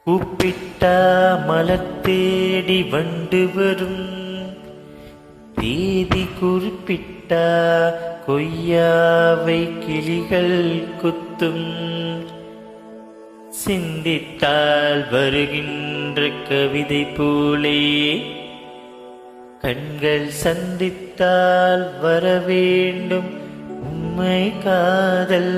கூப்பிட்டா மலர் தேடி வண்டு வரும், தேதி குறிப்பிட்டா கொய்யாவை கிளிகள் குத்தும். சிந்தித்தால் வருகின்ற கவிதை போலே, கண்கள் சந்தித்தால் வரவேண்டும் உண்மை காதல்.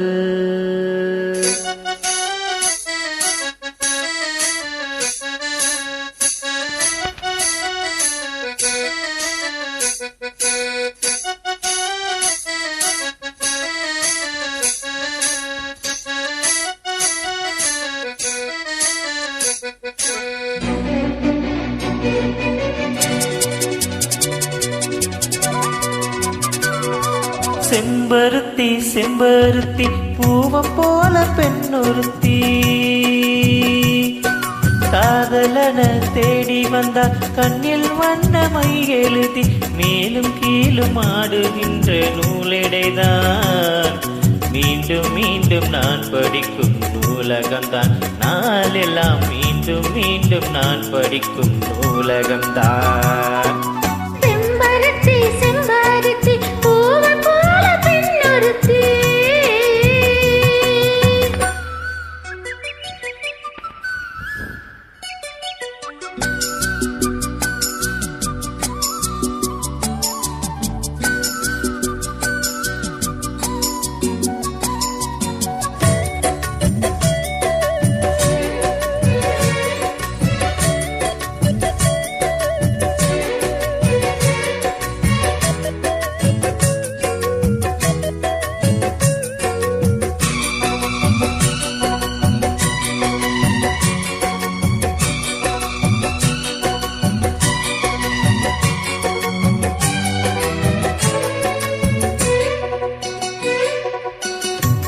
செம்பருத்தி செம்பருத்தி பூவம் போல பெண்ணொருத்தி, காதலன தேடி வந்தால் கண்ணில் வண்ணமை எழுதி, மேலும் கீழும் ஆடுகின்ற நூலெடைதான் மீண்டும் மீண்டும் நான் படிக்கும் நூலகம்தான். நாளெல்லாம் மீண்டும் மீண்டும் நான் படிக்கும் நூலகம்தான். செம்பருத்தி செம்பருத்தி பூவம் போல பெண்ணொருத்தி,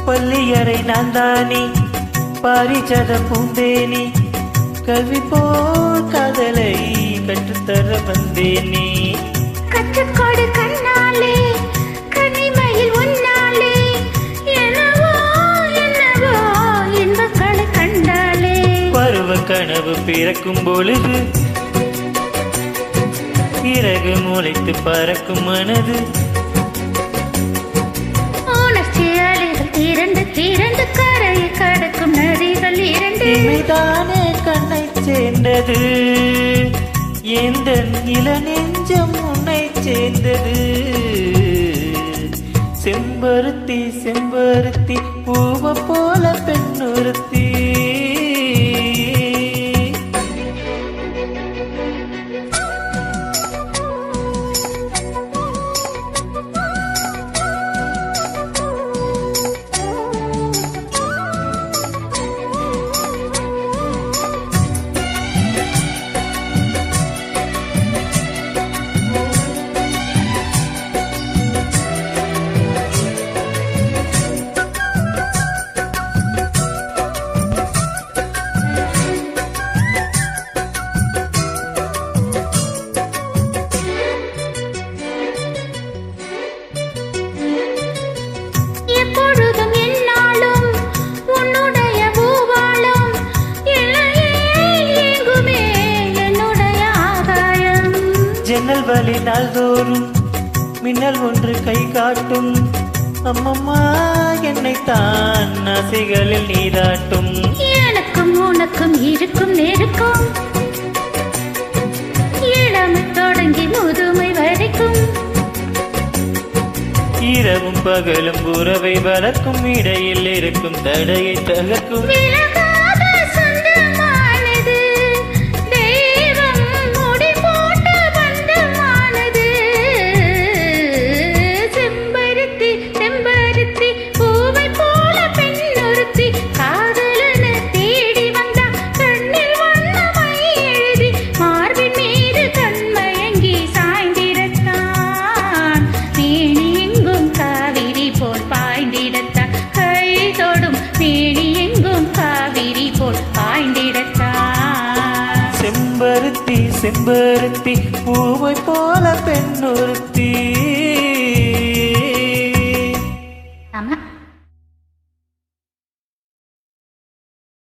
பள்ளியறை நான் தானே பாரிஜத பூந்தேனே, கல்வி போல் காதலை கற்றுத்தர வந்தேனே. கற்றுக்கொடு கண்ணாலே கனிமையில் உன்னாலே, என்னவோ என்னவோ இன்பங்களை கண்டாலே. பருவ கனவு பிறக்கும் பொழுது இறகு முளைத்து பறக்கும் மனது, இரண்டு திரண்டு கரையை கடக்கும் நதிகள் இரண்டு. இமைதானே கண்ணை சேர்ந்தது, எந்த இள நெஞ்சம் உன்னை சேர்ந்தது. செம்பருத்தி செம்பருத்தி பூவ போல பெண்ணொருத்தி, ஜன்னல் வழி நாள்தோறும் மின்னல் ஒன்று கை காட்டும். அம்மம்மா என்னைத்தான் ஆசைகளில் நீதாட்டும். எனக்கும் உனக்கும் இருக்கும் நெருக்கம், இளமை தொடங்கி முதுமை வரைக்கும். இரவும் பகலும் உறவை வளர்க்கும், இடையில் இருக்கும் தடையை தகர்க்கும். செம்பருத்தி செம்பருத்தி பூவை போல பெண்ணொருத்தி.